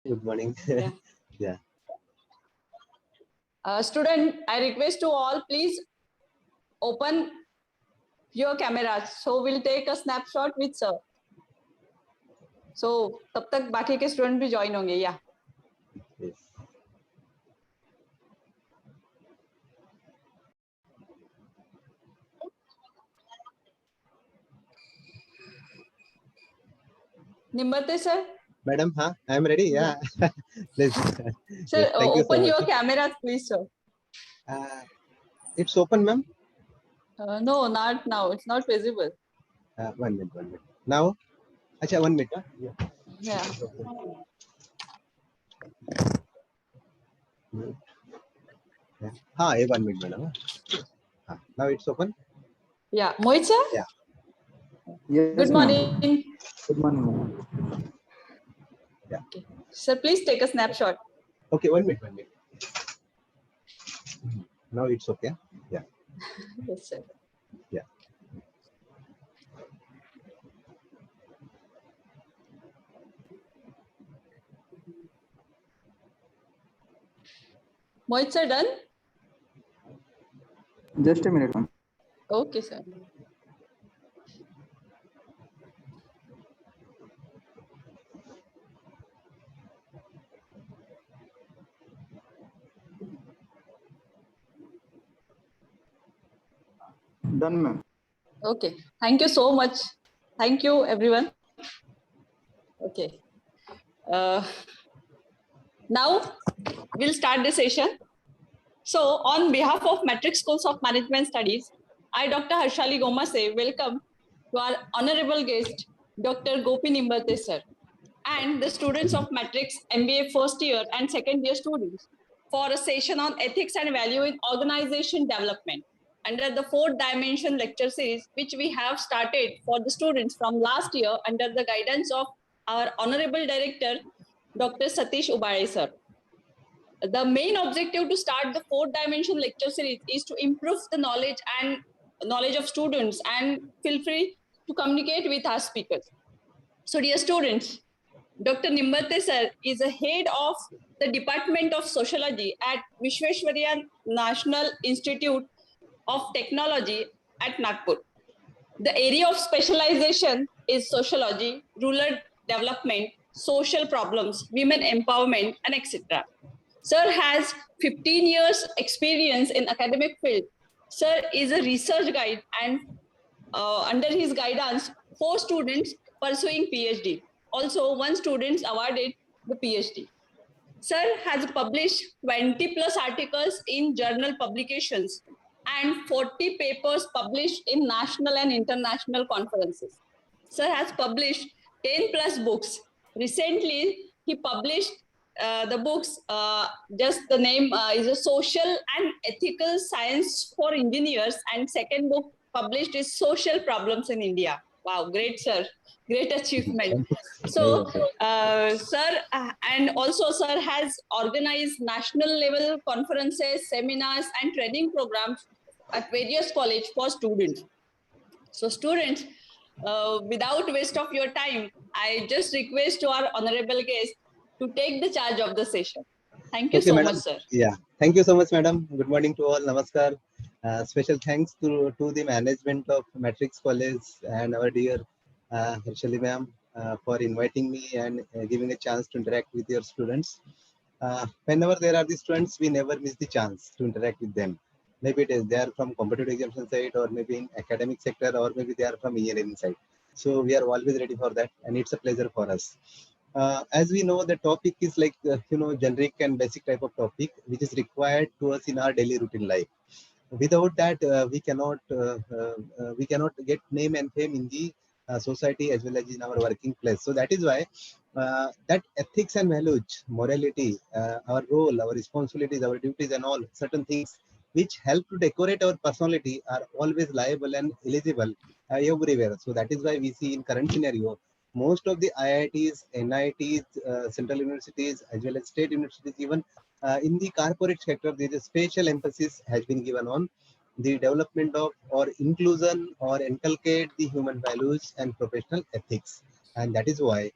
Good morning. Yeah. Yeah. Student, I request to all, please open your cameras. So we'll take a snapshot with sir. So तब तक बाकी के student भी join होंगे. Yeah. Yes. Nimbate sir. Madam, I am ready. Yeah. Please. Sir, Yes, thank you so open much. your cameras, please, sir. It's open, ma'am. No, not now. It's not visible. 1 minute. Now, acha, 1 minute. Yeah. Yeah. 1 minute, madam. Now it's open. Yeah. Mohit sir. Yeah. Yes, Good morning. Good morning. Yeah. Okay. Sir, please take a snapshot. Okay, 1 minute. Now it's okay. Yeah. Yes, sir. Yeah. Mohit sir, done? Just a minute, ma'am. Okay, sir. Done, ma'am. Okay. Thank you so much. Thank you, everyone. Okay. Now we'll start the session. So on behalf of Matrix Schools of Management Studies, I, Dr. Harshali Gomase, welcome to our honorable guest, Dr. Gopi Nimbate sir, and the students of Matrix MBA first year and second year students for a session on ethics and value in organization development under the 4th dimension lecture series, which we have started for the students from last year under the guidance of our honorable director, Dr. Satish Ubare sir. The main objective to start the 4th dimension lecture series is to improve the knowledge of students, and feel free to communicate with our speakers. So dear students, Dr. Nimbate sir is a head of the Department of Sociology at Vishweshwarya National Institute of Technology at Nagpur. The area of specialization is sociology, rural development, social problems, women empowerment, and etc. Sir has 15 years experience in academic field. Sir is a research guide, and under his guidance, 4 students pursuing PhD. Also, 1 student awarded the PhD. Sir has published 20 plus articles in journal publications and 40 papers published in national and international conferences. Sir has published 10 plus books. Recently, he published the books, just the name is a Social and Ethical Science for Engineers, and second book published is Social Problems in India. Wow, great, sir. Great achievement. So, sir, and also sir has organized national level conferences, seminars, and training programs at various colleges for students. So students, without waste of your time, I just request to our honorable guest to take the charge of the session. Thank you Okay, so madam. much, sir. Yeah. Thank you so much, madam. Good morning to all. Namaskar. Special thanks to the management of Matrix College and our dear Harshali ma'am for inviting me and giving a chance to interact with your students. Whenever there are the students, we never miss the chance to interact with them. Maybe it is they are from competitive examination side, or maybe in academic sector, or maybe they are from engineering side. So we are always ready for that, and it's a pleasure for us. As we know, the topic is like generic and basic type of topic which is required to us in our daily routine life. Without that, we cannot get name and fame in the society as well as in our working place. So that is why that ethics and values, morality, our role, our responsibilities, our duties, and all certain things which help to decorate our personality are always liable and eligible everywhere. So that is why we see in current scenario, most of the IITs, NITs, central universities, as well as state universities, even in the corporate sector, there is a special emphasis has been given on the development of or inclusion or inculcate the human values and professional ethics. And that is why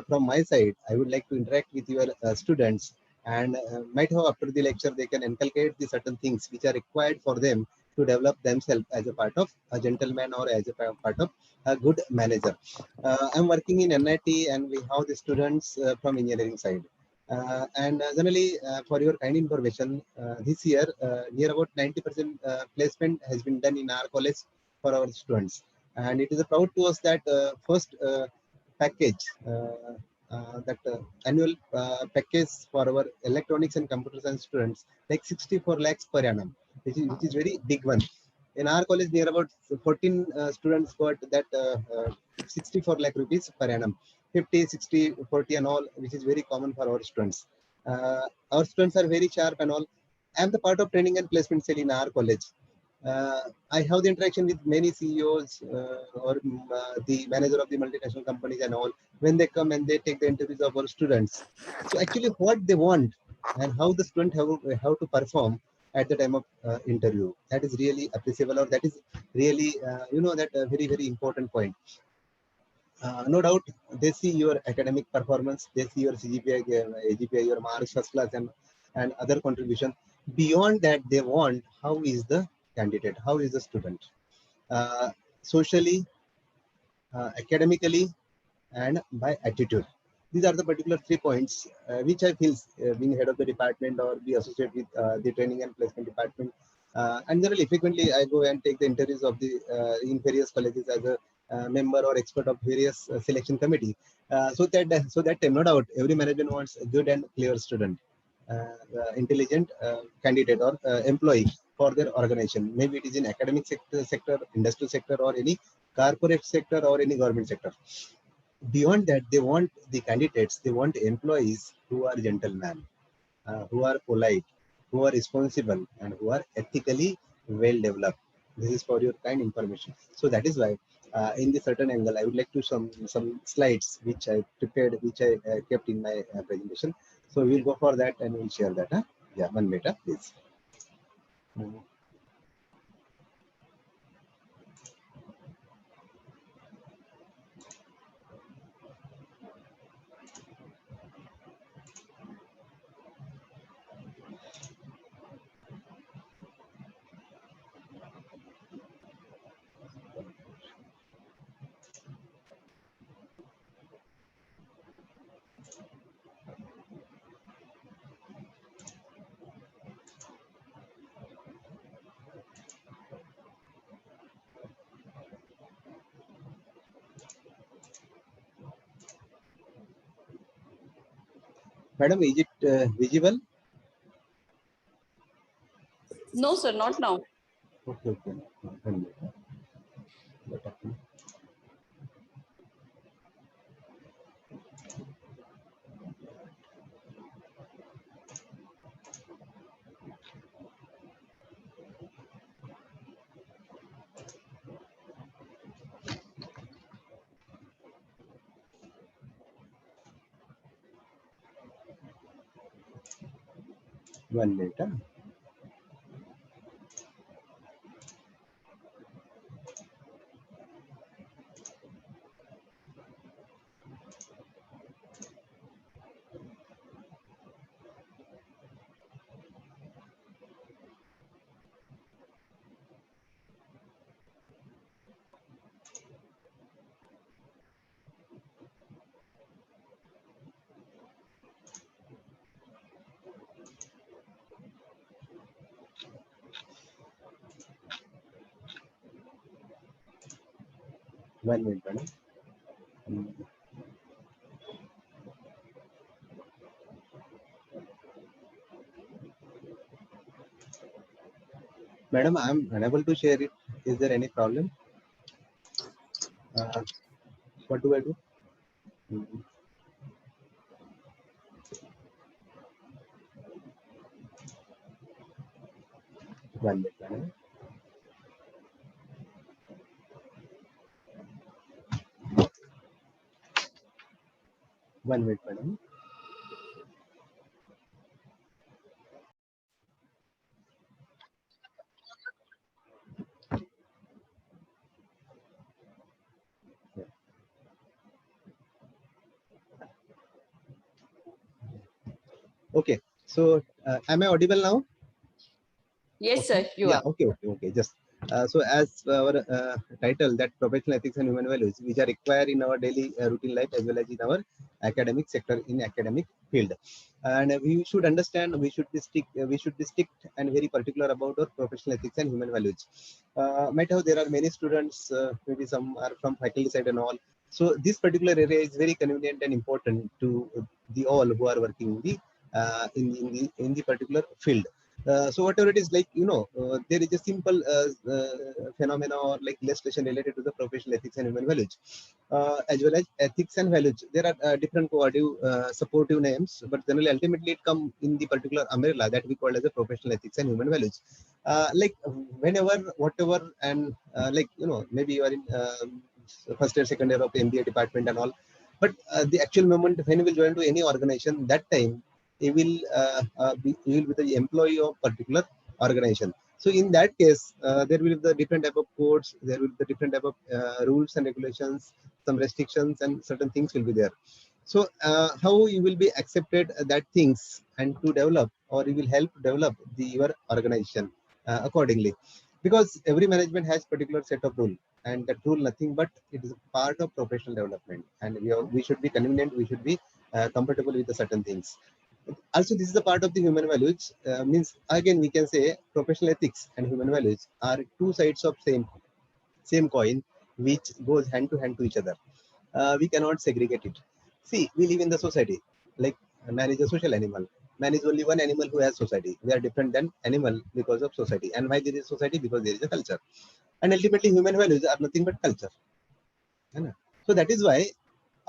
From my side, I would like to interact with your students and might have after the lecture they can inculcate the certain things which are required for them to develop themselves as a part of a gentleman or as a part of a good manager. I'm working in NIT and we have the students from engineering side. Generally, for your kind information, this year near about 90% placement has been done in our college for our students, and it is a proud to us that first package, that annual package for our electronics and computer science students, like 64 lakhs per annum, which is very big one. In our college, near about 14 students got that 64 lakh rupees per annum, 50, 60, 40 and all, which is very common for our students. Our students are very sharp and all. I am the part of training and placement cell in our college. I have the interaction with many CEOs or the manager of the multinational companies and all, when they come and they take the interviews of our students. So actually what they want and how the student have to perform at the time of interview, that is really appreciable, or that is really, that very, very important point. No doubt, they see your academic performance, they see your CGPA, AGPA, your marks, first class, and other contribution. Beyond that, they want how is the candidate, how is the student, socially, academically, and by attitude. These are the particular 3 points which I feel, being head of the department or be associated with the training and placement department. And generally, frequently, I go and take the interviews of the in various colleges as a member or expert of various selection committee. So that no doubt every management wants a good and clear student, intelligent candidate or employee for their organization. Maybe it is in academic sector, industrial sector, or any corporate sector or any government sector. Beyond that, they want the candidates, they want employees who are gentlemen, who are polite, who are responsible, and who are ethically well developed. This is for your kind information. So that is why, in the certain angle, I would like to some slides which I prepared, which I kept in my presentation. So we'll go for that and we'll share that. Yeah, 1 minute, please. Madam, is it visible? No, sir, not now. Okay, okay. 1 minute. One minute. One minute, madam. Madam, I'm unable to share it. Is there any problem? Uh, what do I do? One minute, madam. One minute, madam. Okay. So am I audible now? Yes, sir, you Yeah. are. Okay. Just so as our title, that professional ethics and human values, which are required in our daily routine life as well as in our academic sector, in academic field, and we should understand, we should be strict and very particular about our professional ethics and human values. Might have there are many students, maybe some are from faculty side and all. So this particular area is very convenient and important to the all who are working in the in the particular field. So whatever it is, like, there is a simple phenomena or like illustration related to the professional ethics and human values, as well as ethics and values. There are different cooperative, supportive names, but generally ultimately it come in the particular umbrella that we call as a professional ethics and human values. Like whenever, whatever, and like, maybe you are in first year, second year of MBA department and all, but the actual moment when you will join to any organization, that time you will be the employee of particular organization. So in that case, there will be the different type of codes, there will be the different type of rules and regulations, some restrictions and certain things will be there. So how you will be accepted that things and to develop, or you will help develop your organization accordingly, because every management has particular set of rule, and that rule nothing but it is a part of professional development, and we should be convenient, we should be comfortable with the certain things. Also, this is a part of the human values, means again we can say professional ethics and human values are two sides of same coin, which goes hand to hand to each other. We cannot segregate it. See, we live in the society, like man is a social animal. Man is only one animal who has society. We are different than animal because of society. And why there is society? Because there is a culture. And ultimately human values are nothing but culture. So that is why,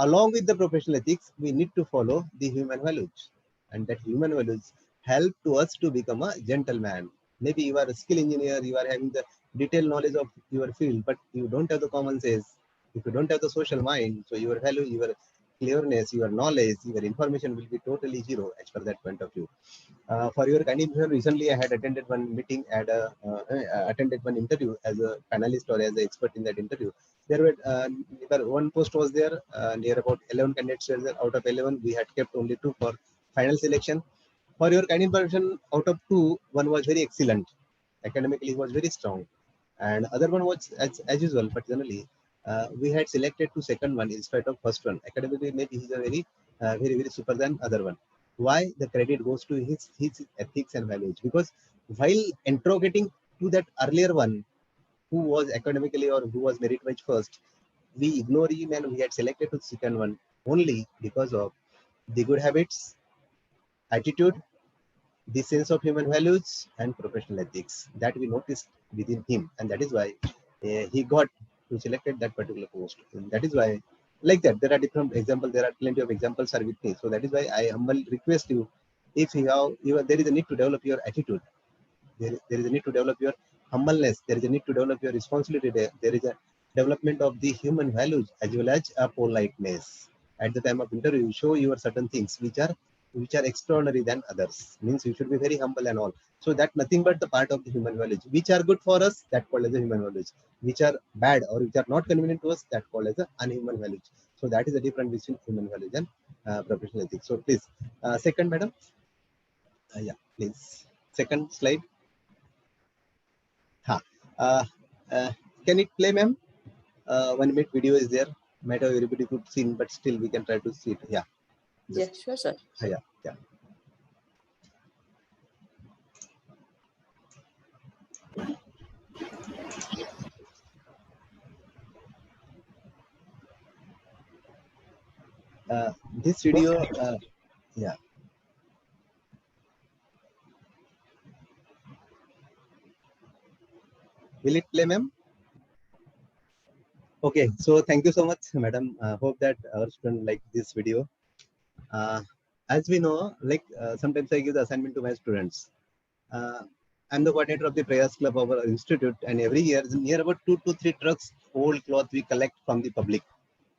along with the professional ethics, we need to follow the human values. And that human values help to us to become a gentleman. Maybe you are a skill engineer, you are having the detailed knowledge of your field, but you don't have the common sense. If you don't have the social mind, so your value, your cleverness, your knowledge, your information will be totally zero as per that point of view. For your kind information, recently I had attended one meeting at attended one interview as a panelist or as an expert in that interview. There were one post was there, near about 11 candidates were there. Out of 11, we had kept only 2 for final selection. For your kind information, out of 2, one was very excellent. Academically, he was very strong, and other one was as usual. But generally, we had selected to second one in spite of first one. Academically, maybe he's a very super than other one. Why? The credit goes to his ethics and values, because while interrogating to that earlier one who was academically or who was merit wise first, we ignore him and we had selected to second one only because of the good habits, attitude, the sense of human values and professional ethics that we noticed within him, and that is why he got to selected that particular post. And that is why, like that, there are different examples. There are plenty of examples are with me. So that is why I humble request you, if there is a need to develop your attitude. There is a need to develop your humbleness. There is a need to develop your responsibility. There is a development of the human values as well as a politeness. At the time of interview, you show your certain things which are extraordinary than others. Means you should be very humble and all. So that nothing but the part of the human values, which are good for us, that called as the human values. Which are bad or which are not convenient to us, that called as the unhuman values. So that is the difference between human values and professional ethics. So please, second, madam. Yeah, please. Second slide. Ha. Uh, can it play, ma'am? 1 minute video is there. Might have everybody could see, but still we can try to see it. Yeah. Yes, sure, sir. Yeah. This video, yeah. Will it play, ma'am? Okay. So thank you so much, madam. Hope that our student like this video. As we know, like sometimes I give the assignment to my students. I'm the coordinator of the Prayas Club of our institute, and every year, near about 2 to 3 trucks old cloth we collect from the public.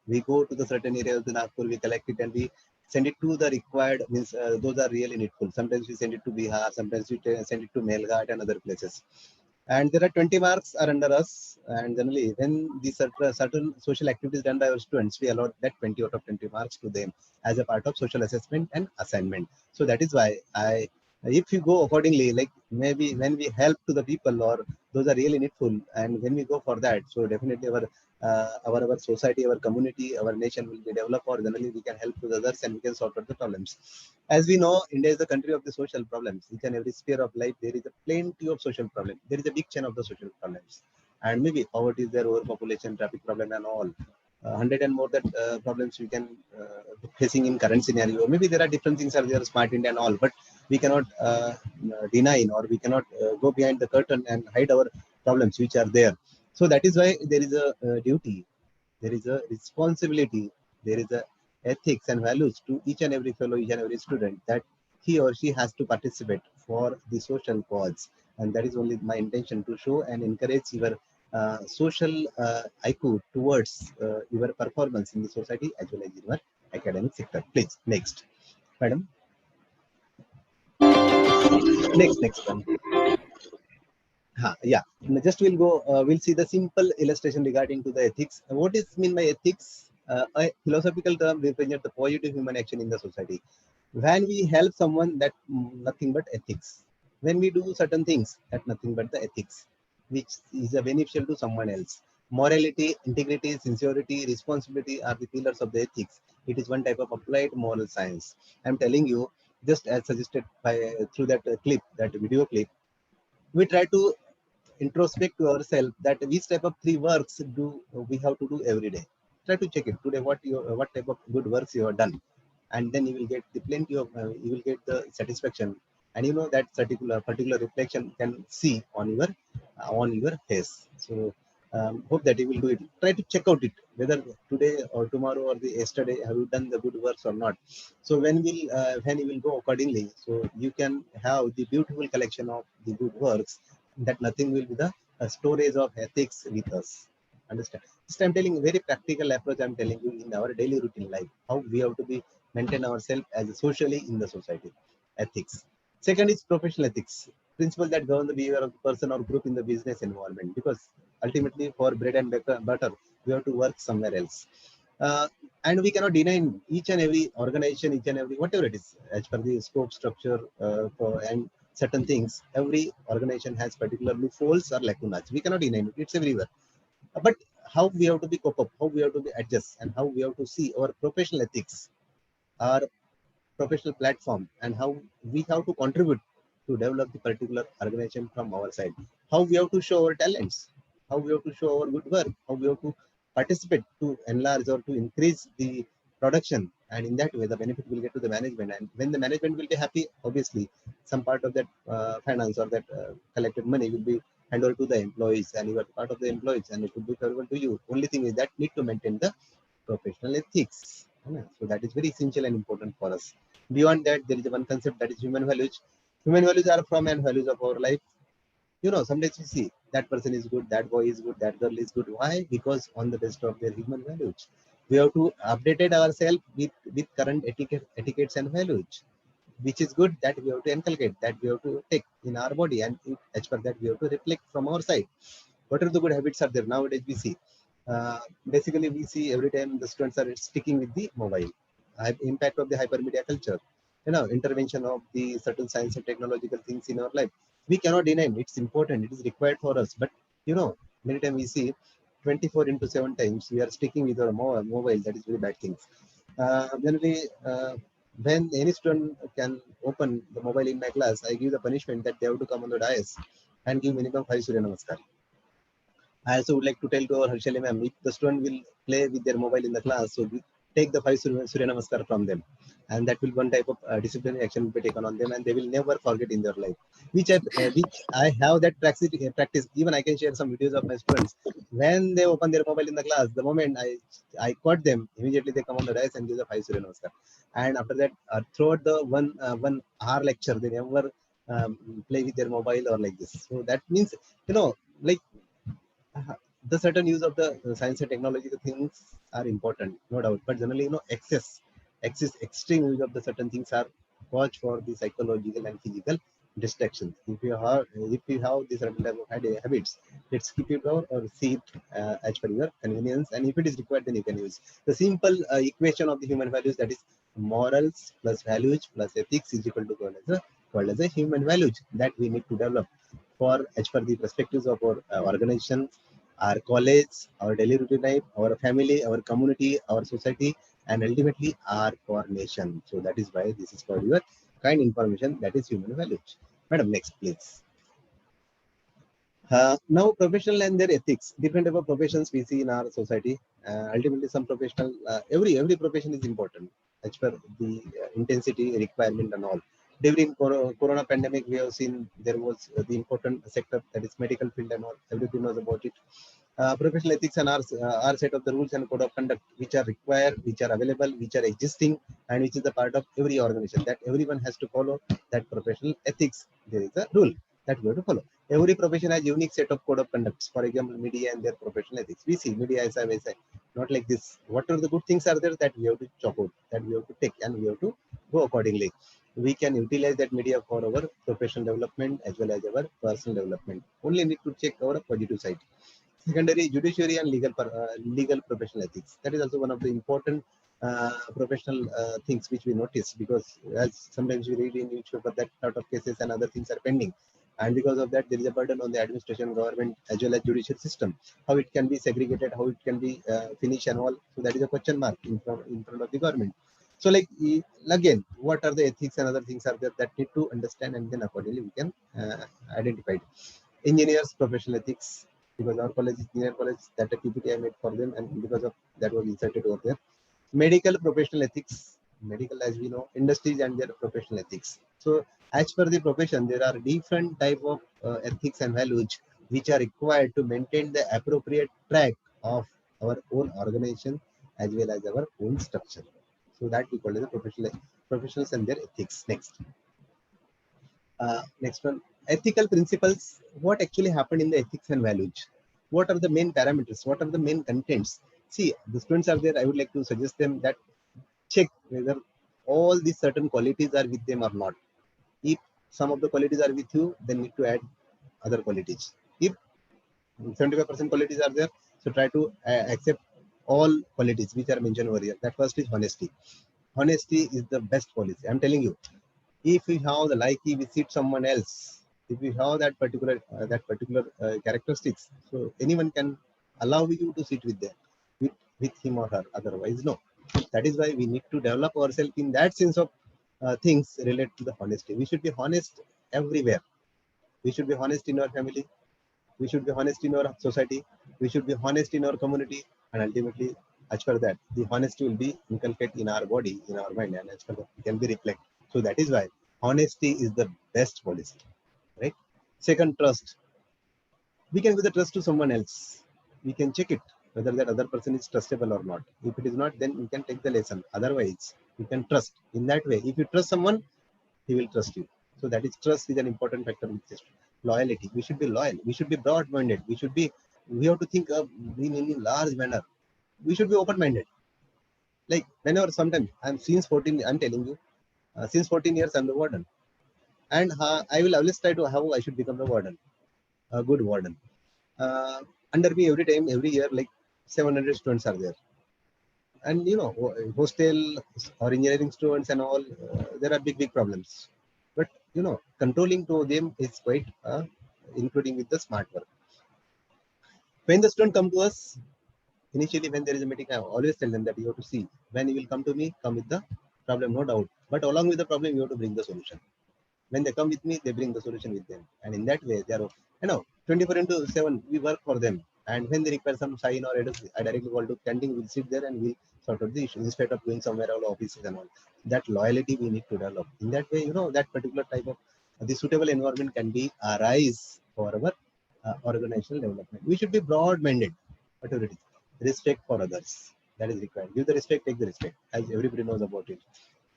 We go to the certain areas in Nagpur, we collect it and we send it to the required, means those are really needful. Sometimes we send it to Bihar, sometimes we send it to Melghat and other places. And there are 20 marks are under us, and generally when the certain social activities done by our students, we allot that 20 out of 20 marks to them as a part of social assessment and assignment. So that is why if you go accordingly, like maybe when we help to the people or those are really needful, and when we go for that, so definitely our society, our community, our nation will be developed, or generally we can help to the others and we can solve out the problems. As we know, India is the country of the social problems. Each and every sphere of life, there is a plenty of social problems. There is a big chain of the social problems. And maybe poverty is there, overpopulation, traffic problem and all. 100 and more that problems we can facing in current scenario. Maybe there are different things are there, smart India and all, but we cannot deny or we cannot go behind the curtain and hide our problems which are there. So that is why there is a duty, there is a responsibility, there is a ethics and values to each and every fellow, each and every student, that he or she has to participate for the social cause. And that is only my intention, to show and encourage your social IQ towards your performance in the society as well as in your academic sector. Please, next, madam. Next one. Yeah, just we'll go, we'll see the simple illustration regarding to the ethics. What is mean by ethics? A philosophical term represents the positive human action in the society. When we help someone, that nothing but ethics. When we do certain things, that nothing but the ethics, which is a beneficial to someone else. Morality, integrity, sincerity, responsibility are the pillars of the ethics. It is one type of applied moral science. I'm telling you, just as suggested by through that clip, that video clip, we try to introspect to ourselves that which type of three works do we have to do every day. Try to check it today, what type of good works you have done, and then you will get the plenty of you will get the satisfaction, and you know that particular reflection can see on your face. So hope that you will do it. Try to check out it whether today or tomorrow or the yesterday have you done the good works or not. So when you will go accordingly, so you can have the beautiful collection of the good works, that nothing will be the storage of ethics with us. Understand? Just I'm telling very practical approach. I'm telling you in our daily routine life how we have to be maintain ourselves as a socially in the society. Ethics. Second is professional ethics, principle that govern the behavior of the person or group in the business environment. Because ultimately, for bread and butter, we have to work somewhere else. And we cannot deny each and every organization, each and every whatever it is, as per the scope, structure, and certain things. Every organization has particular loopholes or lacunas. We cannot deny it. It's everywhere. But how we have to be cope up, how we have to be adjust, and how we have to see our professional ethics, our professional platform, and how we have to contribute to develop the particular organization from our side. How we have to show our talents, how we have to show our good work, how we have to participate to enlarge or to increase the production, and in that way the benefit will get to the management. And when the management will be happy, obviously some part of that finance or that collected money will be handed over to the employees, and you are part of the employees, and it will be favorable to you. Only thing is that need to maintain the professional ethics. So that is very essential and important for us. Beyond that, there is one concept, that is human values. Human values are from and values of our life. You know, sometimes we see that person is good, that boy is good, that girl is good. Why? Because on the basis of their human values. We have to update ourselves with current etiquettes and values. Which is good, that we have to inculcate, that we have to take in our body, and as per that we have to reflect from our side. What are the good habits are there? Nowadays we see, basically we see every time the students are sticking with the mobile. Impact of the hypermedia culture, you know, intervention of the certain science and technological things in our life. We cannot deny it. It's important, it is required for us, but you know, many times we see 24 into 7 times we are sticking with our mobile. That is very bad things. Generally, when any student can open the mobile in my class, I give the punishment that they have to come on the dais and give minimum 5 Surya Namaskar. I also would like to tell to our Harshali ma'am, if the student will play with their mobile in the class, so we take the 5 Surya Namaskar from them. And that will one type of disciplinary action will be taken on them, and they will never forget in their life. Which I have that practice. Even I can share some videos of my students. When they open their mobile in the class, the moment I caught them, immediately they come on the dais and give the 5 Surya Namaskar. And after that, throughout the 1 hour lecture, they never play with their mobile or like this. So that means, you know, like, the certain use of the science and technology things are important, no doubt, but generally, you know, extreme use of the certain things are cause for the psychological and physical distractions. If you have this certain type of habits, let's keep it or see it as per your convenience. And if it is required, then you can use the simple equation of the human values, that is morals plus values plus ethics is equal to called as a human values that we need to develop for as per the perspectives of our organization, our college, our daily routine life, our family, our community, our society, and ultimately our for nation. So that is why this is called your kind information, that is human values. Madam, next please. Now, professional and their ethics. Different type of professions we see in our society. Ultimately, some professional, every profession is important as per the intensity requirement and all. During Corona pandemic, we have seen there was the important sector, that is medical field and all. Everybody knows about it. Professional ethics and our set of the rules and code of conduct which are required, which are available, which are existing, and which is the part of every organization that everyone has to follow. That professional ethics, there is a rule that we have to follow. Every profession has unique set of code of conducts. For example, media and their professional ethics. We see media as I say, not like this. Whatever the good things are there, that we have to chop out, that we have to take, and we have to go accordingly. We can utilize that media for our professional development as well as our personal development. Only need to check our positive side. Secondary, judiciary and legal professional ethics. That is also one of the important professional things which we notice, because as sometimes we read in newspaper that lot of cases and other things are pending, and because of that there is a burden on the administration, government as well as judicial system. How it can be segregated, how it can be finished and all. So that is a question mark in front of the government. So like again, what are the ethics and other things are there that need to understand, and then accordingly we can identify it. Engineers professional ethics, because our college is engineer college, that a PPT I made for them, and because of that was inserted over there. Medical professional ethics, medical as we know, industries and their professional ethics. So as per the profession, there are different type of ethics and values which are required to maintain the appropriate track of our own organization as well as our own structure. So that we call it the professionals and their ethics. Next one, ethical principles. What actually happened in the ethics and values? What are the main parameters? What are the main contents? See, the students are there. I would like to suggest them that check whether all these certain qualities are with them or not. If some of the qualities are with you, then need to add other qualities. If 75% qualities are there, so try to accept all qualities which are mentioned over here. That first is honesty. Honesty is the best policy. I'm telling you. If we have the likey visit someone else, if we have that particular characteristics, so anyone can allow you to sit with them, with him or her. Otherwise, no. That is why we need to develop ourselves in that sense of things related to the honesty. We should be honest everywhere. We should be honest in our family. We should be honest in our society. We should be honest in our community, and ultimately, as per that, the honesty will be inculcated in our body, in our mind, and as per that, it can be reflected. So that is why honesty is the best policy, right? Second, trust. We can give the trust to someone else. We can check it whether that other person is trustable or not. If it is not, then we can take the lesson. Otherwise, you can trust. In that way, if you trust someone, he will trust you. So that is trust is an important factor in this. Loyalty. We should be loyal. We should be broad-minded. We have to think of in a large manner. We should be open-minded. Like whenever sometimes since 14, I'm telling you, since 14 years I'm the warden. And I will always try to how I should become the warden, a good warden. Under me every year, like 700 students are there. And you know, hostel or engineering students and all, there are big problems. But you know, controlling to them is quite, including with the smart work. When the student come to us, initially when there is a meeting, I always tell them that you have to see, when you will come to me, come with the problem, no doubt. But along with the problem, you have to bring the solution. When they come with me, they bring the solution with them. And in that way, they are, 24/7, we work for them. And when they require some sign or edit, I directly call to canteen, we'll sit there and we'll sort out the issue instead of going somewhere all offices and all. That loyalty we need to develop. In that way, that particular type of the suitable environment can be arise for our organizational development. We should be broad-minded, whatever it is. Respect for others. That is required. Give the respect, take the respect, as everybody knows about it.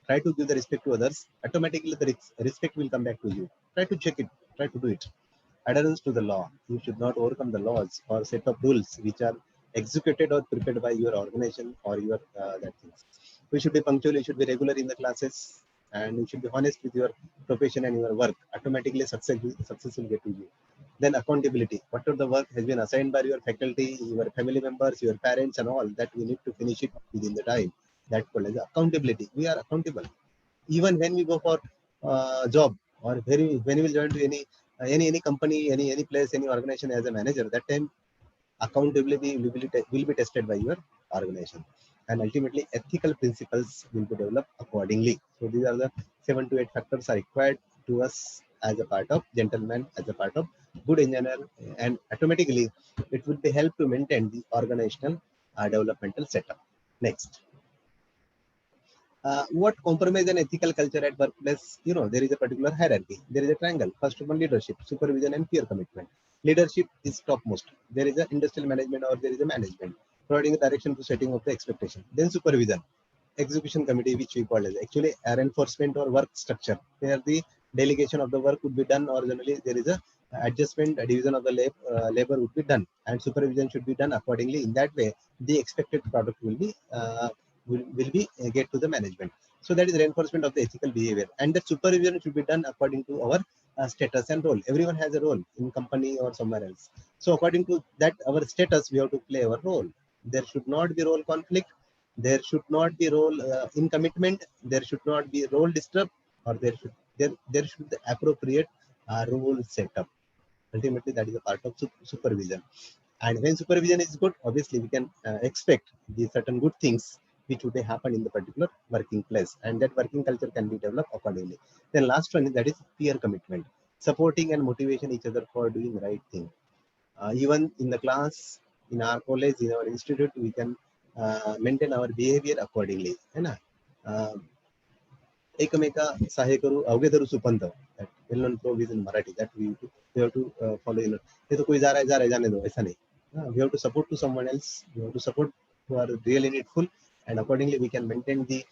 Try to give the respect to others. Automatically, the respect will come back to you. Try to check it. Try to do it. Adherence to the law. You should not overcome the laws or set of rules which are executed or prepared by your organization or your that things. We should be punctual. We should be regular in the classes. and you should be honest with your profession and your work. Automatically success will get to you. Then accountability. Whatever the work has been assigned by your faculty, your family members, your parents, and all that, we need to finish it within the time. That called as accountability. We are accountable. Even when we go for job, or when you will join to any company, any place, any organization as a manager, that time accountability will be tested by your organization, and ultimately ethical principles will be developed accordingly. So these are the 7 to 8 factors are required to us as a part of gentleman, as a part of good engineer, and automatically it will be help to maintain the organizational developmental setup. Next. What compromise an ethical culture at workplace? There is a particular hierarchy. There is a triangle. First one, leadership, supervision, and peer commitment. Leadership is topmost. There is a industrial management, or there is a management providing the direction to setting of the expectation. Then supervision, execution committee, which we call as actually reinforcement or work structure, where the delegation of the work would be done, or generally there is a adjustment, a division of the labor would be done, and supervision should be done accordingly. In that way, the expected product will be get to the management. So that is reinforcement of the ethical behavior, and the supervision should be done according to our status and role. Everyone has a role in company or somewhere else. So according to that, our status, we have to play our role. There should not be role conflict. There should not be role in commitment. There should not be role disturb, or there should be appropriate role setup. Ultimately, that is a part of supervision. And when supervision is good, obviously we can expect the certain good things which would happen in the particular working place, and that working culture can be developed accordingly. Then last one, that is peer commitment, supporting and motivation each other for doing the right thing. Even in the class, in our college, in our institute, we can maintain our behavior accordingly. है ना? एकमेका सहाय करू अवघे धरू सुपंथ, that well known proverb in Marathi, that we have to follow. ये तो कोई जा रहा है जाने दो, ऐसा नहीं. We have to support to someone else. We have to support who are really needful, and accordingly we can maintain the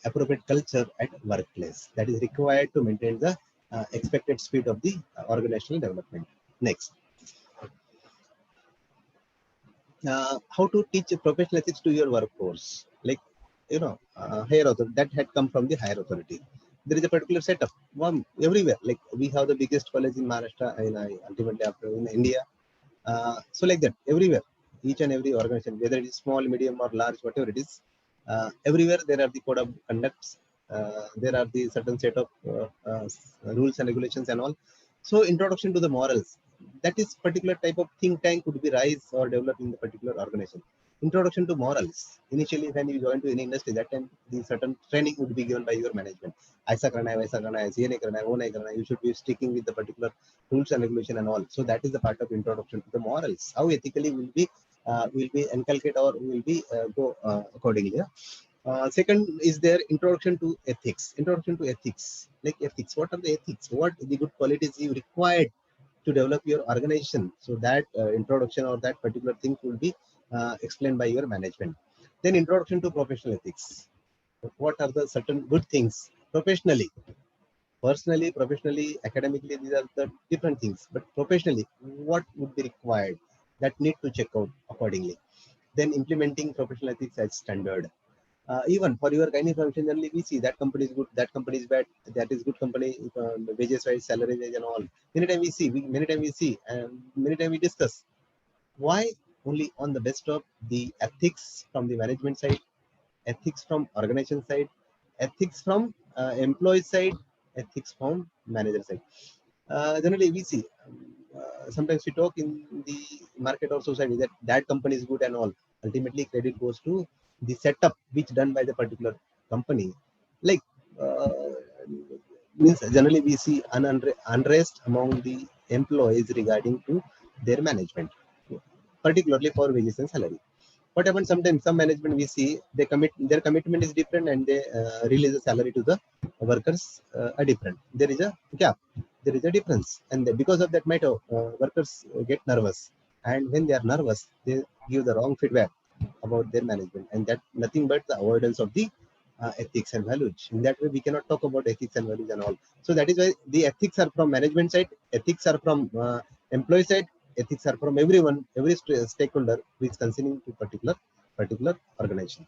appropriate culture at workplace that is required to maintain the expected speed of the organizational development. Next. How to teach professional ethics to your workforce? Like, higher authority, that had come from the higher authority. There is a particular setup everywhere. Like, we have the biggest college in Maharashtra, and ultimately after in India. So like that, everywhere, each and every organization, whether it is small, medium, or large, whatever it is, everywhere there are the code of conducts. There are the certain set of rules and regulations and all. So introduction to the morals, that is particular type of think tank would be rise or develop in the particular organization. Introduction to morals. Initially, when you join to any industry, that time the certain training would be given by your management. ऐसा करना है, वैसा करना है, ये नहीं करना है, वो नहीं करना है. You should be sticking with the particular rules and regulation and all. So that is the part of introduction to the morals. How ethically will be inculcated, or will be go accordingly. Second is their introduction to ethics. Introduction to ethics, like ethics. What are the ethics? What the good qualities you required to develop your organization? So that introduction or that particular thing will be explained by your management. Then introduction to professional ethics. What are the certain good things professionally? Personally, professionally, academically, these are the different things. But professionally, what would be required that need to check out accordingly? Then implementing professional ethics as standard. Even for your kind of function, generally we see that company is good, that company is bad, that is good company, wages wise, salary wise, and all. Many times we see, many times we discuss. Why only on the best of the ethics from the management side, ethics from organization side, ethics from employee side, ethics from manager side. Generally we see, sometimes we talk in the market or society that company is good and all. Ultimately, credit goes to the setup which done by the particular company. Like, means generally we see unrest among the employees regarding to their management, particularly for wages and salary. What happens sometimes, some management we see their commitment is different, and they release the salary to the workers are different. There is a gap, there is a difference, and because of that matter, workers get nervous, and when they are nervous, they give the wrong feedback about their management, and that nothing but the avoidance of the ethics and values. In that way, we cannot talk about ethics and values and all. So that is why the ethics are from management side, ethics are from employee side, ethics are from everyone, every stakeholder who is concerning to particular organization.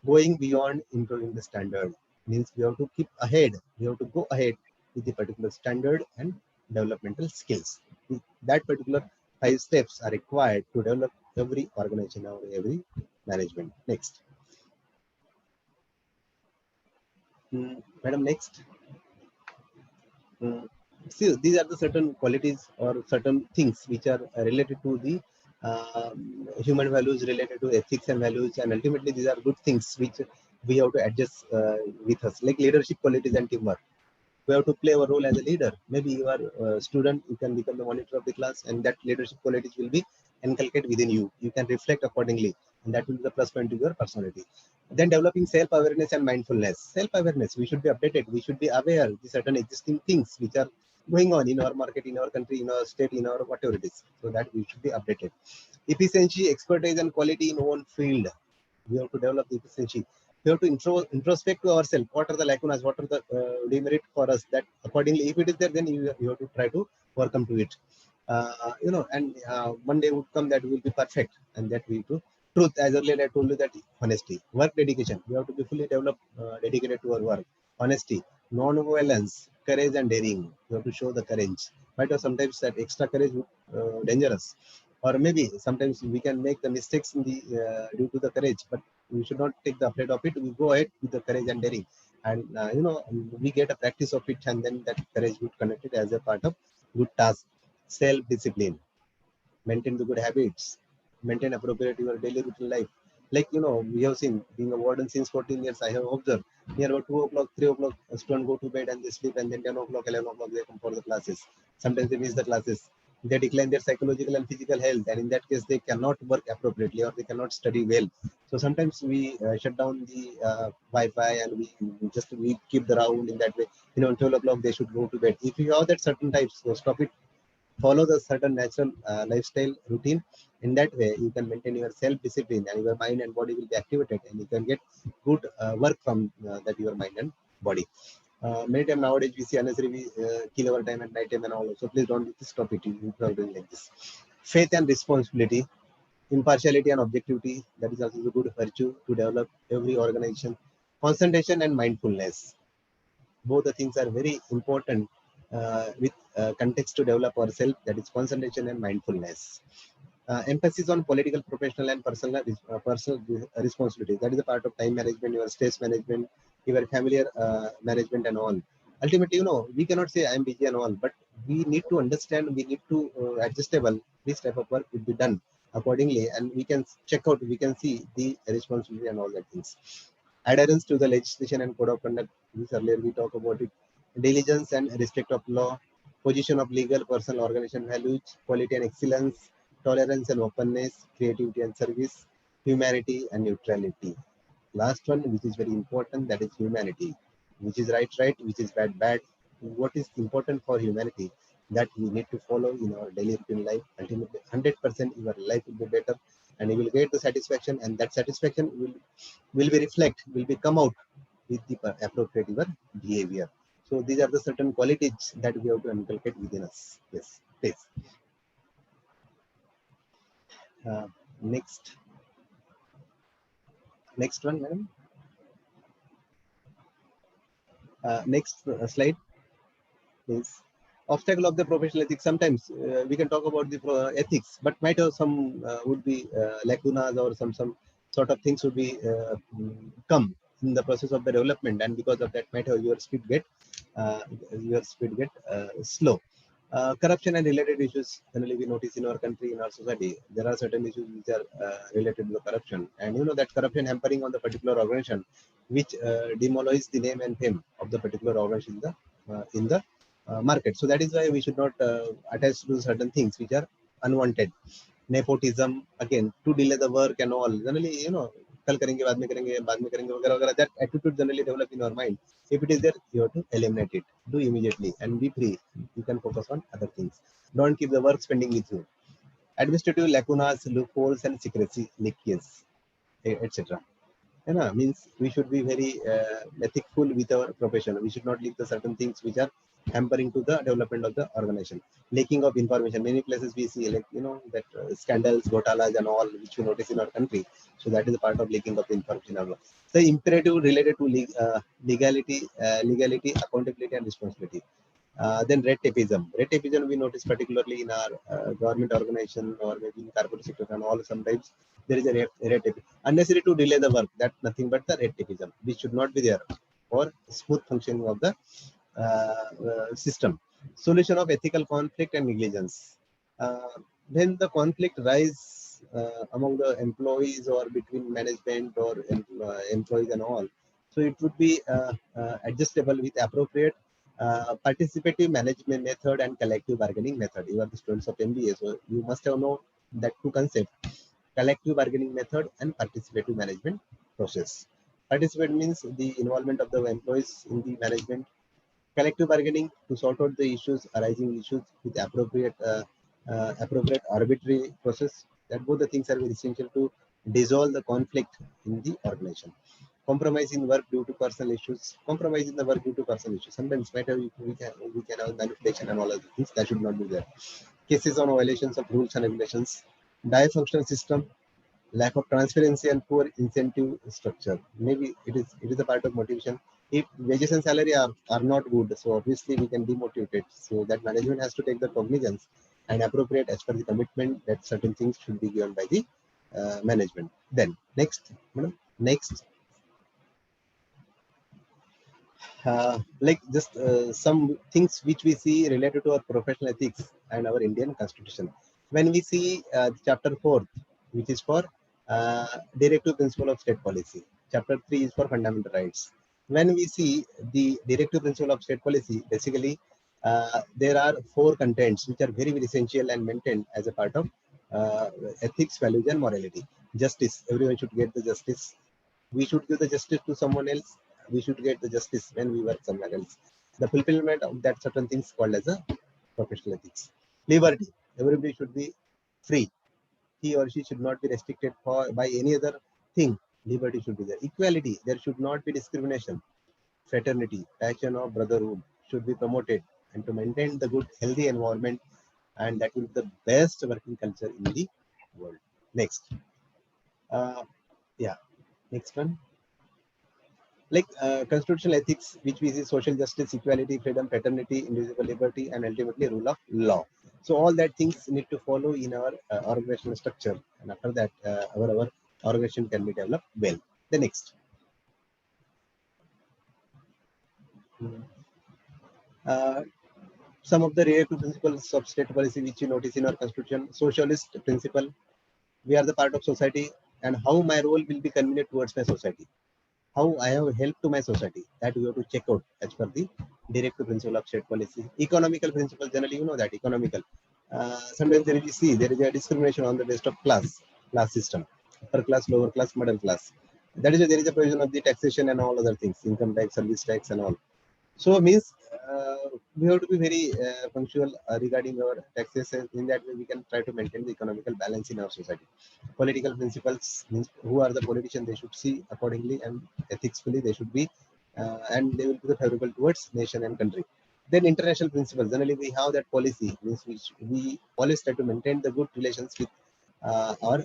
Going beyond improving the standard. Means we have to keep ahead. We have to go ahead with the particular standard and developmental skills. That particular 5 steps are required to develop every organization or every management. Next. Madam, next. See, these are the certain qualities or certain things which are related to the human values, related to ethics and values, and ultimately these are good things which we have to adjust with us, like leadership qualities and teamwork. We have to play our role as a leader. Maybe you are a student, you can become the monitor of the class, and that leadership qualities will be inculcated within you. You can reflect accordingly, and that will be the plus point to your personality. Then developing self-awareness and mindfulness. Self-awareness, we should be updated. We should be aware of the certain existing things which are going on in our market, in our country, in our state, in our whatever it is. So that we should be updated. Efficiency, expertise, and quality in own field. We have to develop the efficiency. We have to introspect to ourselves. What are the lacunas? What are the demerit for us? That accordingly, if it is there, then you have to try to overcome to it. And one day would come that will be perfect, and that we do truth. As earlier I told you, that honesty, work dedication. We have to be fully developed, dedicated to our work. Honesty, non-violence, courage, and daring. We have to show the courage. But sometimes that extra courage would dangerous, or maybe sometimes we can make the mistakes in the due to the courage, but we should not take the afraid of it. We go ahead with the courage and daring, and we get a practice of it, and then that courage would connect it as a part of good task. Self-discipline, maintain the good habits, maintain appropriate your daily routine life. Like we have seen, being a warden since 14 years, I have observed near about 2 o'clock, 3 o'clock, students go to bed and they sleep, and then 10 o'clock, 11 o'clock they come for the classes. Sometimes they miss the classes. They decline their psychological and physical health, and in that case, they cannot work appropriately or they cannot study well. So sometimes we shut down the Wi-Fi, and we keep the round in that way. 12 o'clock they should go to bed. If you have that certain types, so stop it. Follow the certain natural lifestyle routine. In that way, you can maintain your self-discipline, and your mind and body will be activated, and you can get good work from that your mind and body. Many times nowadays we see unnecessary we kill our time at night time and all. So please don't stop it. You are doing like this. Faith and responsibility, impartiality and objectivity. That is also a good virtue to develop every organization. Concentration and mindfulness. Both the things are very important with context to develop ourselves. That is concentration and mindfulness. Emphasis on political, professional, and personal responsibility. That is a part of time management, your stress management, your familiar management, and all. Ultimately, we cannot say I'm busy and all, but we need to understand. We need to adjustable. This type of work will be done accordingly, and we can check out. We can see the responsibility and all that things. Adherence to the legislation and code of conduct. This earlier we talk about it. Diligence and respect of law. Position of legal, personal, organization values. Quality and excellence. Tolerance and openness. Creativity and service. Humanity and neutrality. Last one, which is very important, that is humanity. Which is right, which is bad, bad. What is important for humanity, that we need to follow in our daily routine life. Ultimately, 100% your life will be better, and you will get the satisfaction, and that satisfaction will be come out with the appropriate your behavior. So these are the certain qualities that we have to inculcate within us. Yes, please. Next one, madam. Next slide is obstacle of the professional ethics. Sometimes we can talk about the ethics, but might have some would be lacunas, or some sort of things would be come in the process of the development, and because of that might have your speed get slow. Corruption and related issues. Generally, we notice in our country, in our society, there are certain issues which are related to the corruption, and that corruption hampering on the particular organization, which demolish the name and fame of the particular organization in the market. So that is why we should not attach to certain things which are unwanted. Nepotism, again, to delay the work and all. Generally, कल करेंगे, बाद में करेंगे, वगैरह वगैरह. That attitude generally develop in your mind. If it is there, you have to eliminate it. Do immediately and be free. You can focus on other things. Don't keep the work pending with you. Administrative lacunas, loopholes, and secrecy leakages, etc. Means we should be very ethicful with our profession. We should not leak the certain things which are hampering to the development of the organization. Leaking of information. Many places we see, like, that scandals, ghotalas and all, which we notice in our country. So that is a part of leaking of information. The imperative related to legality, accountability and responsibility. Then red tapeism. Red tapeism we notice particularly in our government organization or maybe in corporate sector and all. Sometimes there is a red tape. Unnecessary to delay the work. That's nothing but the red tapeism, which should not be there for smooth functioning of the system. Solution of ethical conflict and negligence. When the conflict rise among the employees or between management or employees and all, so it would be adjustable with appropriate participative management method and collective bargaining method. You are the students of MBA, so you must have known that two concepts: collective bargaining method and participative management process. Participate means the involvement of the employees in the management. Collective bargaining to sort out the arising issues with appropriate arbitrary process. That both the things are very essential to dissolve the conflict in the organization. Compromising work due to personal issues. Compromising the work due to personal issues. Sometimes matter we can have manipulation and all other things that should not be there. Cases on violations of rules and regulations. Dysfunctional system. Lack of transparency and poor incentive structure. Maybe it is a part of motivation. If wages and salary are not good, so obviously we can demotivate it. So that management has to take the cognizance and appropriate as per the commitment that certain things should be given by the management. Then next, like just some things which we see related to our professional ethics and our Indian Constitution. When we see chapter 4, which is for directive principle of state policy. Chapter 3 is for fundamental rights. When we see the directive principle of state policy, basically there are 4 contents which are very, very essential and maintained as a part of ethics, values and morality. Justice. Everyone should get the justice. We should give the justice to someone else. We should get the justice when we work somewhere else. The fulfillment of that certain things called as a professional ethics. Liberty. Everybody should be free. He or she should not be restricted by any other thing. Liberty should be there. Equality. There should not be discrimination. Fraternity. Passion of brotherhood should be promoted, and to maintain the good, healthy environment, and that will be the best working culture in the world. Next. Next one. Like constitutional ethics, which we see social justice, equality, freedom, fraternity, indivisible liberty, and ultimately rule of law. So all that things need to follow in our organizational structure, and after that, our organization can be developed well. The next. Some of the relative principles of state policy which you notice in our constitution. Socialist principle. We are the part of society, and how my role will be convenient towards my society. How I have helped to my society, that we have to check out as per the directive principle of state policy. Economical principle, generally you know that economical. Sometimes there is a discrimination on the basis of class system, upper class, lower class, middle class. That is why there is a provision of the taxation and all other things, income tax, service tax and all. So means we have to be very punctual regarding our taxes. In that way, we can try to maintain the economical balance in our society. Political principles means who are the politicians, they should see accordingly, and ethically they should be, and they will be favorable towards nation and country. Then international principles. Generally, we have that policy means we always try to maintain the good relations with our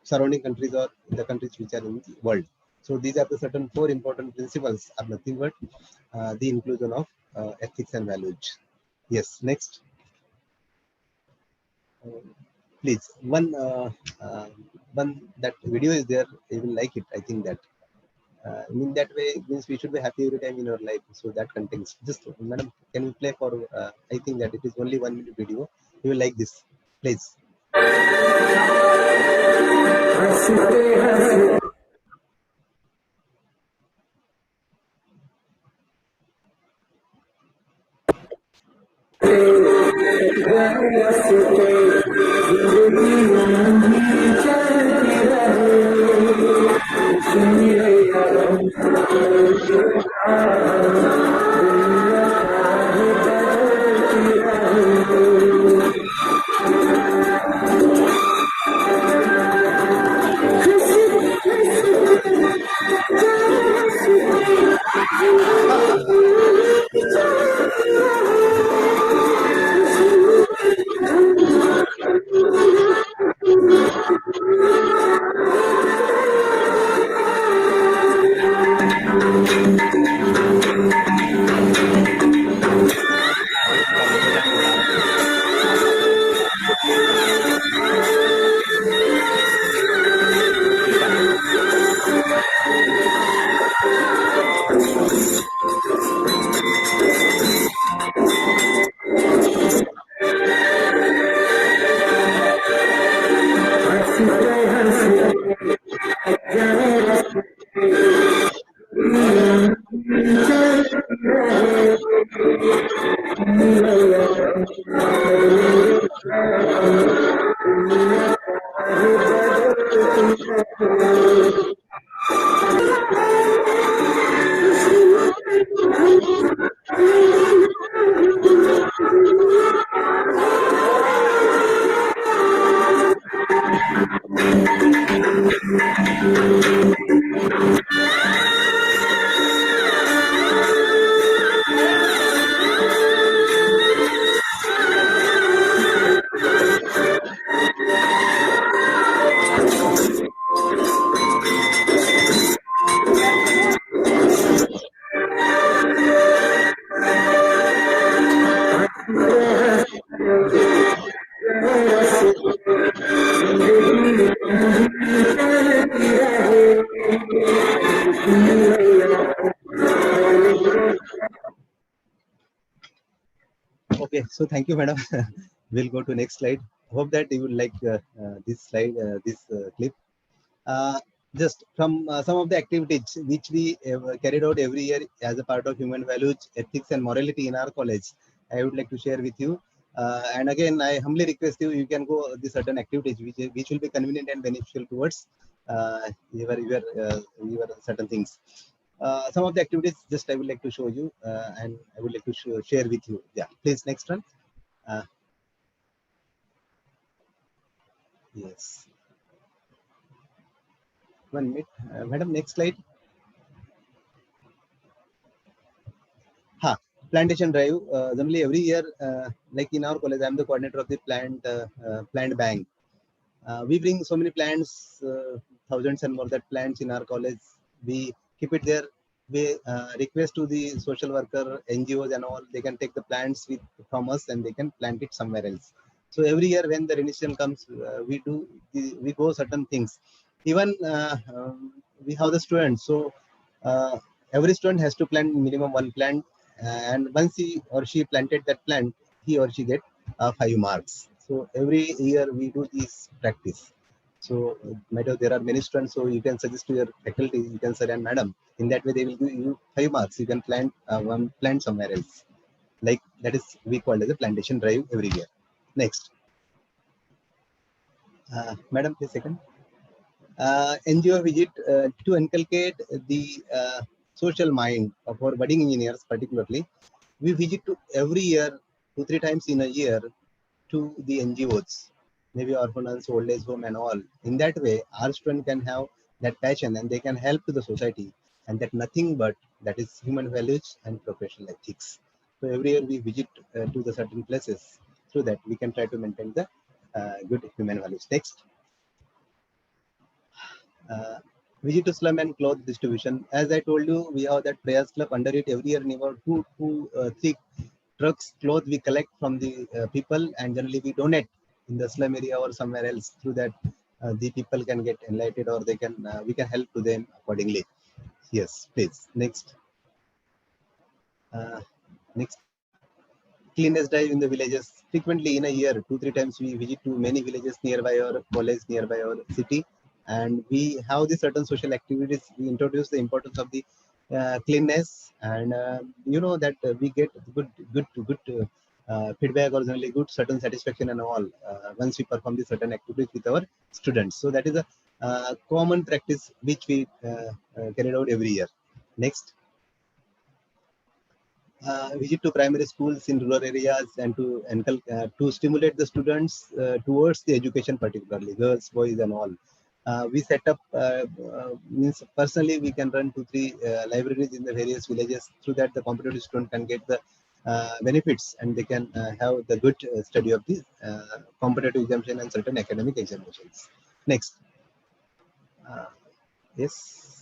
surrounding countries or the countries which are in the world. So these are the certain 4 important principles, are nothing but the inclusion of ethics and values. Yes, next. Please, one that video is there, you will like it. I think that in that way means we should be happy every time in our life. So that contains just, madam, can you play for? I think that it is only 1 minute video. You will like this, please. Okay, so thank you, madam. We'll go to next slide. Hope that you will like this slide, this clip. Uh, just from some of the activities which we carried out every year as a part of human values, ethics, and morality in our college, I would like to share with you. And again, I humbly request you, you can go the certain activities which will be convenient and beneficial towards your certain things. Some of the activities just I would like to show you and I would like to share with you. Yeah, please next one. Yes. 1 minute. Madam, next slide. Plantation drive. Generally, every year, like in our college, I'm the coordinator of the plant bank. We bring so many plants, thousands and more that plants in our college. We keep it there. We request to the social worker, NGOs and all, they can take the plants from us and they can plant it somewhere else. So every year when the rainy season comes, we go certain things. Even we have the students. So every student has to plant minimum one plant, and once he or she planted that plant, he or she get 5 marks. So every year we do this practice. So matter there are many students, so you can suggest to your faculty, you can say, and madam, in that way they will give you 5 marks. You can plant one plant somewhere else. Like that is we call as a plantation drive every year. Next, madam, please second. NGO visit to inculcate the social mind of our budding engineers, particularly. We visit to every year, 2-3 times in a year, to the NGOs, maybe orphanage, old age home, and all. In that way, our students can have that passion and they can help to the society, and that nothing but that is human values and professional ethics. So every year we visit to the certain places, so that we can try to maintain the good human values. Next. Visit to slum and cloth distribution. As I told you, we have that Prayas Club. Under it, every year, about 3 trucks cloth we collect from the people, and generally we donate in the slum area or somewhere else. Through that, the people can get enlightened, or they can we can help to them accordingly. Yes, please. Next. Next. Cleanliness drive in the villages. Frequently in a year, 2-3 times we visit to many villages nearby our college, nearby our city, and we have the certain social activities. We introduce the importance of the cleanness, and you know that we get good feedback, or generally good certain satisfaction and all once we perform the certain activities with our students. So that is a common practice which we carried out every year. Next. Visit to primary schools in rural areas and to stimulate the students towards the education, particularly girls, boys, and all. We set up means personally we can run 2-3 libraries in the various villages. Through that, the competitive student can get the benefits, and they can have the good study of the competitive examination and certain academic examinations. Next. Yes.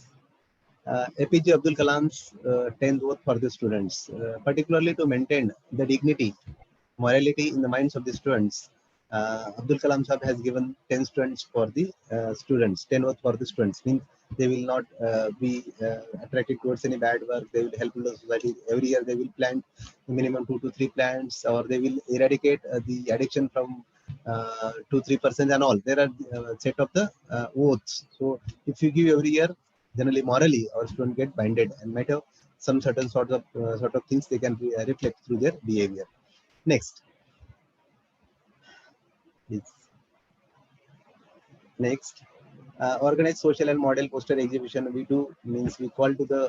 APJ Abdul Kalam's 10th oath for the students, particularly to maintain the dignity, morality in the minds of the students. Abdul Kalam Sahab has given 10 students for the students, 10 oath for the students. Means they will not be attracted towards any bad work. They will help in the society. Every year they will plant minimum 2-3 plants, or they will eradicate the addiction from 2-3% and all. There are set of the oaths. So if you give every year, generally morally our students get binded and might have some certain sort of things they can reflect through their behavior. Next. Yes. Next. Organize social and model poster exhibition. We do means we call to the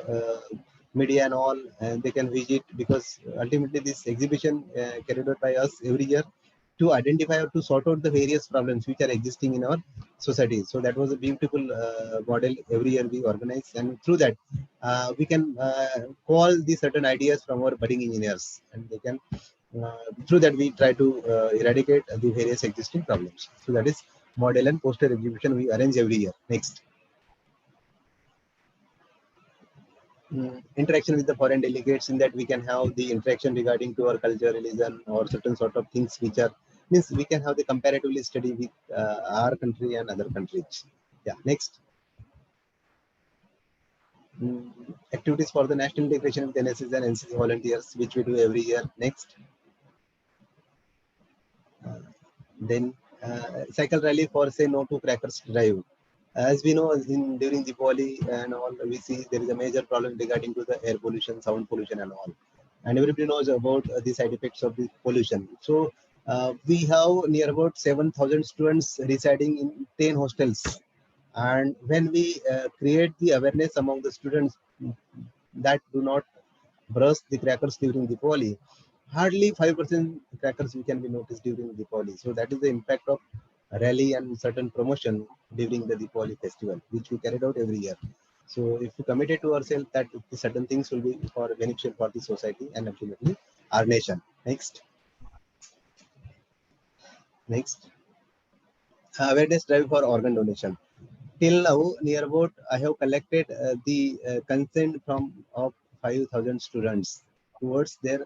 media and all, and they can visit, because ultimately this exhibition carried out by us every year to identify or to sort out the various problems which are existing in our society. So that was a beautiful model every year we organize, and through that we can call the certain ideas from our budding engineers, and they can through that we try to eradicate the various existing problems. So that is model and poster exhibition we arrange every year. Next. Interaction with the foreign delegates, in that we can have the interaction regarding to our culture, religion, or certain sort of things which are, means we can have the comparatively study with our country and other countries. Yeah. Next. Activities for the national integration with NSS and NCC volunteers, which we do every year. Next. Then cycle rally for say no to crackers drive. As we know, during Diwali and all, we see there is a major problem regarding to the air pollution, sound pollution, and all. And everybody knows about the side effects of the pollution. So we have near about 7,000 students residing in 10 hostels. And when we create the awareness among the students that do not burst the crackers during Diwali, hardly 5% crackers we can be noticed during Diwali. So that is the impact of rally and certain promotion during the Diwali festival, which we carried out every year. So if we committed to ourselves that certain things will be for beneficial for the society and ultimately our nation. Next. Next. Awareness drive for organ donation. Till now, near about I have collected the consent from of 5,000 students towards their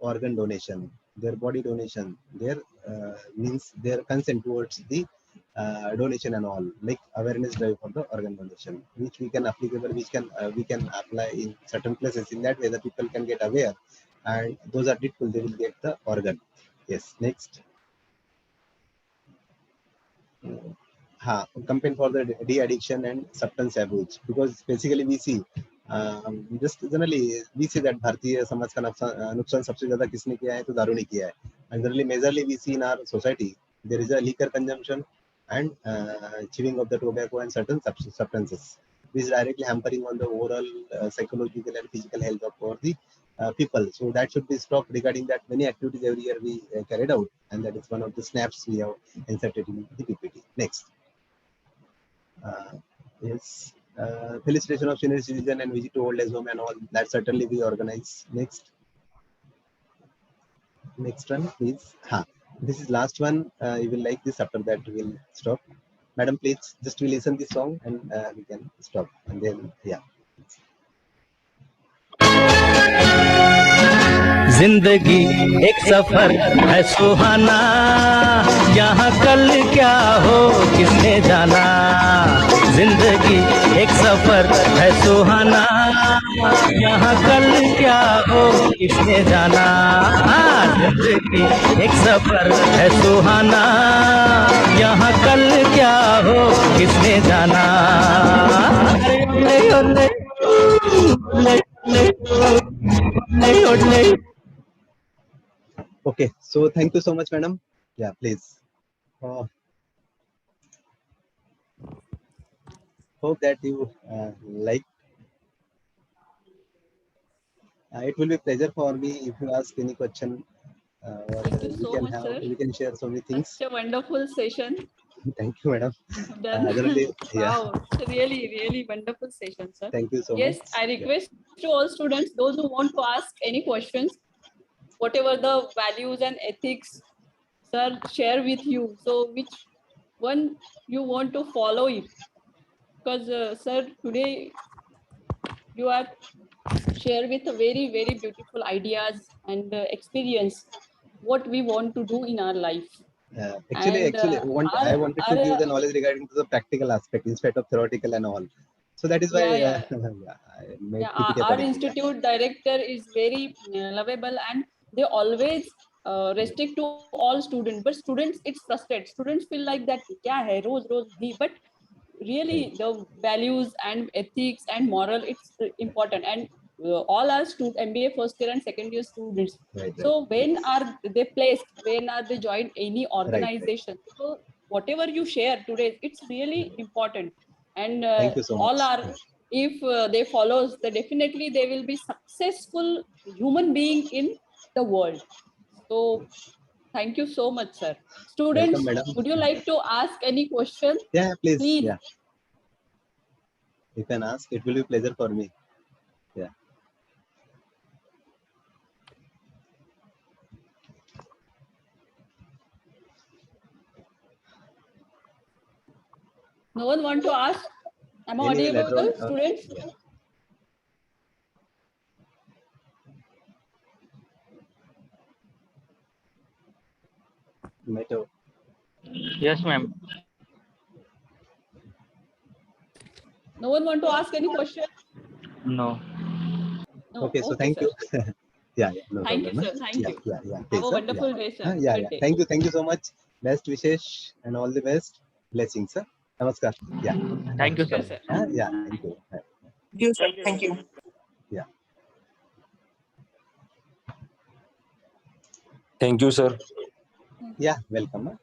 organ donation, their body donation, their means their consent towards the donation and all, like awareness drive for the organ donation, which we can applicable, which can we can apply in certain places. In that way, the people can get aware, and those are needful, they will get the organ. Yes. Next. Campaign for the de-addiction and substance abuse, because basically we see just generally we see that Bharatiya Samaj का नुकसान सबसे ज़्यादा किसने किया है, तो दारू ने किया है. And generally majorly we see in our society there is a liquor consumption and chewing of the tobacco and certain substances, which is directly hampering on the overall psychological and physical health of all the people. So that should be stopped. Regarding that, many activities every year we carried out, and that is one of the snaps we have inserted in the PPT. Next. Yes. Felicitation of senior citizen and visit to old age home and all, that certainly we organize. Next. Next one, please. This is last one. You will like this. After that, we will stop. Madam, please just we listen this song and we can stop. And then, yeah. जिंदगी एक सफर है सुहाना, यहाँ कल क्या हो किसने जाना। जिंदगी एक सफर है सुहाना, यहाँ कल क्या हो किसने जाना। जिंदगी एक सफर है सुहाना, यहाँ कल क्या हो किसने जाना। Okay, so thank you so much, madam. Yeah, please. Hope that you like. It will be a pleasure for me if you ask any question. Thank you so much, sir. We can share so many things. Such a wonderful session. Thank you, madam. Wow, it's a really wonderful session, sir. Thank you so much. Yes, I request to all students, those who want to ask any questions, whatever the values and ethics, sir, share with you. So which one you want to follow it? Because, sir, today you are share with a very beautiful ideas and experience what we want to do in our life. Actually, I wanted to give the knowledge regarding to the practical aspect instead of theoretical and all. So that is why our institute director is very lovable, and they always restrict to all students. But students, it's frustrated. Students feel like that, kya hai, roz bhi. But really, the values and ethics and moral, it's important. And all are MBA first year and second year students. Right. So when are they placed? When are they joined any organization? So whatever you share today, it's really important. And Thank you so all much. are, if they follows, then definitely they will be successful human being in the world. So thank you so much, sir. Students, Welcome, madam. would you like to ask any question? Yeah, please. Please. Yeah. You can ask. It will be a pleasure for me. Yeah. No one want to ask? Am I Anyway, later audible, on, students? yeah. Matter. Yes, ma'am. No one want to ask any question? No. No. Okay, so Okay, thank sir. you. Yeah, no Thank you, problem. sir. Thank Yeah, you. yeah, yeah. Have Please, a sir. wonderful Yeah. day, sir. Yeah, Good yeah. day. Thank you so much. Best wishes and all the best. Blessings, sir. Namaskar. Yeah. Thank you, sir. Namaskar, sir. Yeah, thank you. Thank you, sir. Thank you. Yeah. Thank you, sir. Yeah, welcome.